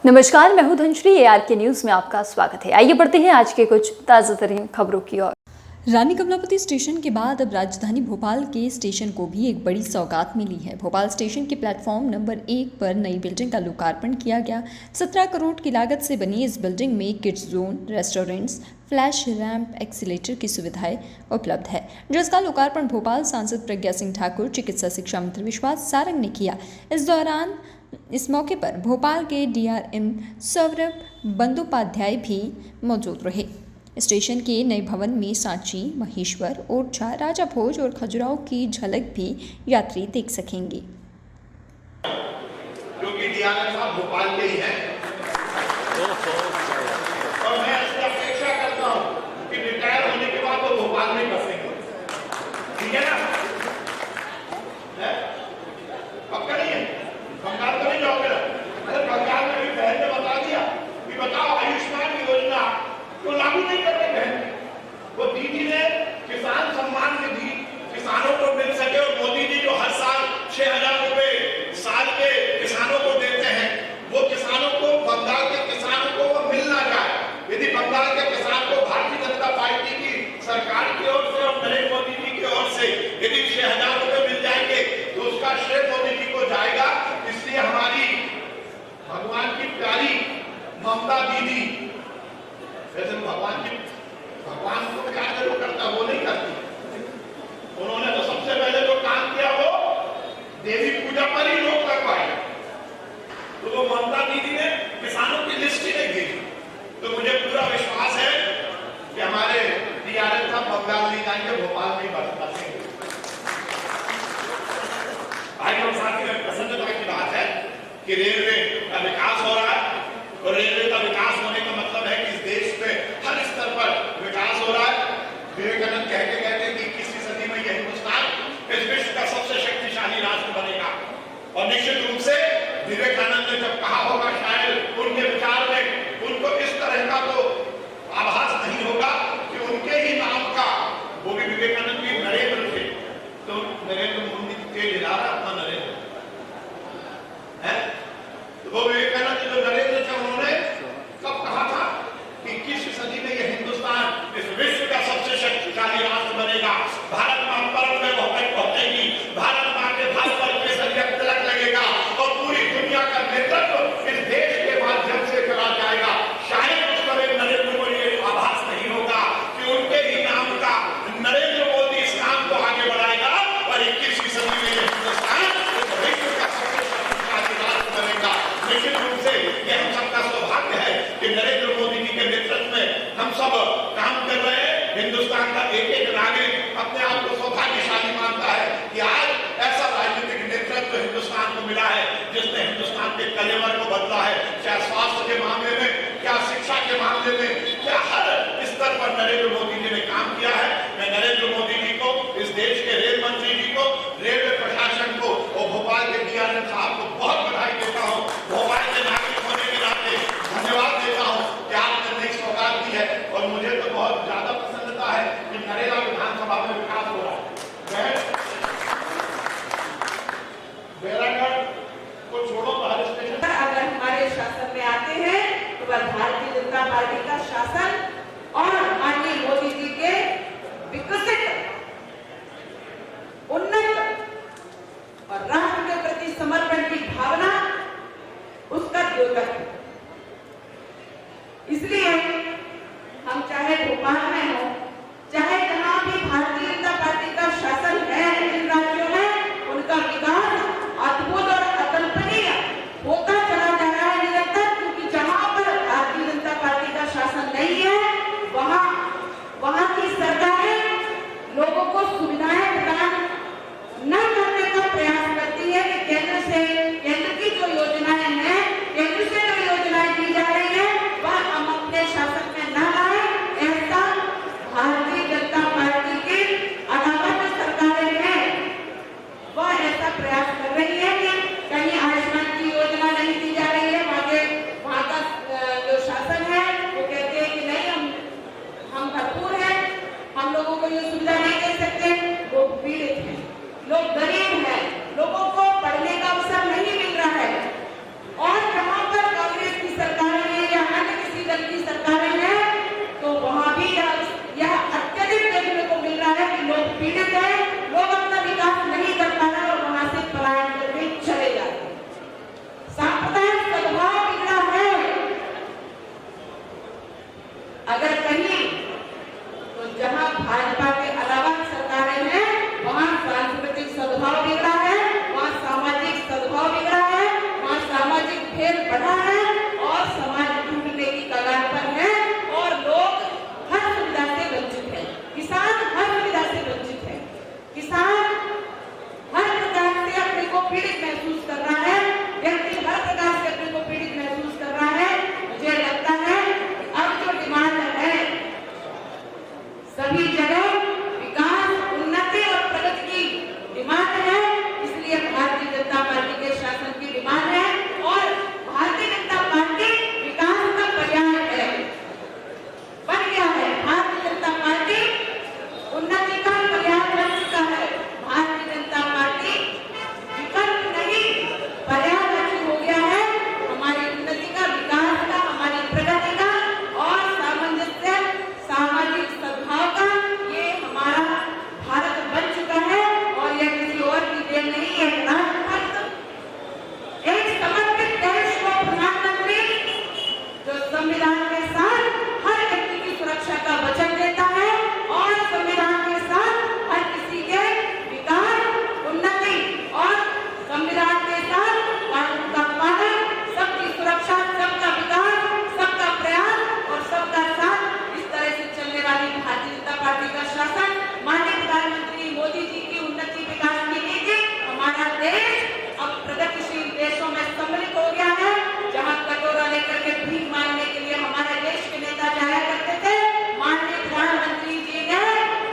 नमस्कार, मैं हूं धनश्री। ARK न्यूज में आपका स्वागत है। आइए बढ़ते हैं आज के कुछ ताज़ा तरीन खबरों की ओर। रानी कमलापति स्टेशन के बाद अब राजधानी भोपाल के स्टेशन को भी एक बड़ी सौगात मिली है। भोपाल स्टेशन के प्लेटफॉर्म नंबर 1 पर नई बिल्डिंग का लोकार्पण किया गया। 17 करोड़ की लागत से बनी इस बिल्डिंग में kids zone, restaurants, flash ramp, accelerator की सुविधाएं उपलब्ध है, जिसका लोकार्पण भोपाल सांसद प्रज्ञा सिंह ठाकुर, चिकित्सा शिक्षा मंत्री विश्वास सारंग ने किया। इस मौके पर भोपाल के DRM सौरभ बंदोपाध्याय भी मौजूद रहे। स्टेशन के नए भवन में सांची, महेश्वर, ओरछा, राजा भोज और खजुराहो की झलक भी यात्री देख सकेंगे। क्योंकि DRM साहब भोपाल के ही हैं और मैं इसकी अपेक्षा करता हूं कि रिटायर होने के बाद वो भोपाल में बसेंगे। ठीक है ना? पक्का नहीं है? बंगाल तो नहीं जाओगे ना? अरे बंगाल में भी बहन ने बता दिया कि बताओ आयुष्मान योजना क्यों लागू नहीं कर रहे बहन? वो दीदी ने किसान सम्मान निधि किसानों को मिल सके और मोदी जी जो हर साल 6,000 रुपए साल के किसानों को देते हैं, वो किसानों को, बंगाल के किसानों को वो मिल ना जाए। यदि बंगाल के किसान को भारतीय जनता पार्टी की सरकार की ओर से और नरेंद्र मोदी जी की ओर से यदि 6,000 रुपए मिल जाएंगे तो उसका श्रेय मोदी जी को जाएगा। इसलिए हमारी भगवान की प्यारी ममता दीदी, वैसे भगवान को प्यार जरूर करता, वो नहीं करती। उन्होंने तो सबसे पहले जो काम किया वो देवी पूजा पर ही रोक लगवाई। तो वो ममता दीदी ने किसानों की लिस्ट ही नहीं दी। तो मुझे पूरा विश्वास है कि हमारे DRM साहब बंगाल नहीं जाएंगे, भोपाल में बसेंगे। भाई और साथी में प्रसन्नता की बात है कि रेलवे का विकास हो रहा है और रेलवे का विकास होने का मतलब है कि इस देश में हर स्तर पर विकास हो रहा है। विवेकानंद कहते कि 21वीं सदी में यह हिंदुस्तान इस विश्व का सबसे शक्तिशाली राष्ट्र बनेगा। और निश्चित रूप से विवेकानंद ने जब कहा होगा, शायद उनके विचार में उनको इस तरह का तो आभास नहीं होगा कि उनके ही नाम का, वो भी विवेकानंद भी नरेंद्र थे, तो नरेंद्र मोदी के दिलारा अपना नरेंद्र है। तो वो विवेकानंद जो नरेंद्र थे, उन्होंने कब कहा था कि 21वीं सदी में यह हिंदुस्तान इस विश्व का सबसे शक्तिशाली राष्ट्र बनेगा। भारत मां परम में पहुंचेगी, भारत मां के भारत पर केसरिया तिलक लगेगा और पूरी दुनिया का नेतृत्व इस देश के माध्यम से करा जाएगा। शायद उस पर नरेंद्र मोदी को आभास नहीं होगा कि उनके ही नाम का नरेंद्र मोदी इस काम को आगे बढ़ाएगा और 21वीं सदी में यह हिंदुस्तान इस विश्व का सबसे शक्तिशाली राष्ट्र बनेगा। निश्चित रूप से यह हम सबका सौभाग्य है कि नरेंद्र मोदी जी के नेतृत्व में हम सब काम कर रहे हैं। हिंदुस्तान का एक नागरिक अपने आप को सौभाग्यशाली मानता है कि आज ऐसा राजनीतिक नेतृत्व हिंदुस्तान को मिला है जिसने हिंदुस्तान के कलेवर को बदला है। चाहे स्वास्थ्य के मामले में, क्या शिक्षा के मामले में, क्या हर स्तर पर नरेंद्र मोदी जी ने काम किया है। मैं नरेंद्र मोदी जी को, इस देश के रेल मंत्री जी को, रेलवे प्रशासन को और भोपाल के DRM साहब को बहुत बधाई देता हूँ। भोपाल के नागरिक होने के नाते धन्यवाद देता हूँ कि आपने नई सौगात दी है। और मुझे तो बहुत ज्यादा प्रसन्नता है कि नरेगा विधानसभा में विकास हो रहा है। बैरागढ़ को छोड़ो तो हर स्टेशन अगर हमारे शासन में आते हैं तो वह भारतीय जनता पार्टी का शासन और माननीय मोदी जी के पीड़ित हैं, लोग अपना विकास नहीं कर पा रहे और वहां से पलायन करके चले जाते हैं। सांप्रदायिक सद्भाव बिगड़ा है। अगर कहीं तो जहां भाजपा के अलावा सरकारें हैं, वहां सांस्कृतिक सद्भाव बिगड़ा है, वहां सामाजिक सद्भाव बिगड़ा है, वहां सामाजिक भेद बढ़ा है और समाज टूटने की कगार पर है और लोग हर सुविधा से वंचित है। किसान हर सुविधा से वंचित है। किसान हर प्रकार से अपने को पीड़ित महसूस कर रहा है। व्यक्ति हर प्रकार से अपने को पीड़ित महसूस कर रहा है। मुझे लगता है अब जो डिमांड है सभी जगह विकास, उन्नति और प्रगति की डिमांड है। इसलिए भारतीय जनता पार्टी के शासन की डिमांड है और भारतीय जनता पार्टी विकास का पर्याय है, बन गया है। भारतीय जनता पार्टी उन्नति का पर्याय बन चुका है। भारतीय जनता पार्टी विकल्प नहीं पर्यायवाची हो गया है। हमारी उन्नति का, विकास का, हमारी प्रगति का और सामंजस्य, सामाजिक सद्भाव का ये हमारा भारत बन चुका है और यह किसी और की देन नहीं है। एक समर्पित देश को प्रधानमंत्री जो संविधान के साथ हर व्यक्ति की सुरक्षा का वचन देता है और संविधान के साथ हर किसी के विकास, उन्नति और संविधान के साथ कानून का पालन, सबकी सुरक्षा, सबका विकास, सबका प्रयास और सबका साथ, इस तरह से चलने वाली भारतीय जनता पार्टी का शासन, माननीय प्रधानमंत्री मोदी जी की उन्नति विकास की नीति, हमारा देश अब प्रगतिशील देशों में सम्मिलित हो गया है। जहां कटोरा लेकर के भीख मांगने के लिए हमारे देश के नेता जाया करते थे, माननीय प्रधानमंत्री जी ने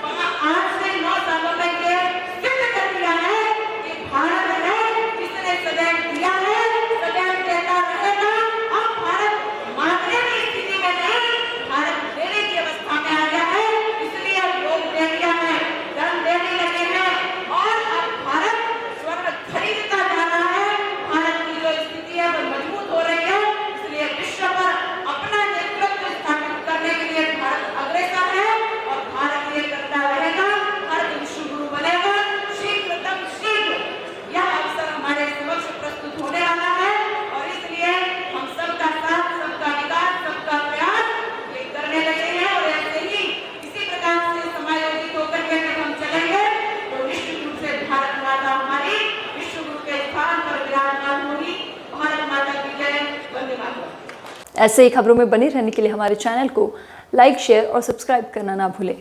वहां 8 से 9 सालों में ये सिद्ध कर दिया है कि भारत है जिसने सदैव दिया है, सदैव देता रहेगा। अब भारत मांगने की स्थिति में नहीं, भारत देने की अवस्था में आ गया है। इसलिए अब लोग दे दिया है, धन देने लगे हैं और अब भारत स्वर्ण खरीदता जा रहा है। भारत की जो स्थिति है वो मजबूत हो रही है। इसलिए विश्व पर अपना नेतृत्व स्थापित करने के लिए भारत अग्रसर है और भारत ये करता रहेगा। भारत विश्व गुरु बनेगा। शीघ्रतम शीघ्र यह अवसर हमारे समक्ष प्रस्तुत होने वाला है और इसलिए हम सबका साथ, सबका विकास, सबका प्रयास ये करने लगे हैं और ऐसे ही इसी प्रकार से समायोजित होकर के जब हम चलेंगे तो निश्चित रूप से भारत माता हमारी विश्व गुरु के स्थान पर विराजमान होगी। भारत माता की जय। वंदे मातरम। ऐसे ही खबरों में बने रहने के लिए हमारे चैनल को लाइक, शेयर और सब्सक्राइब करना ना भूलें।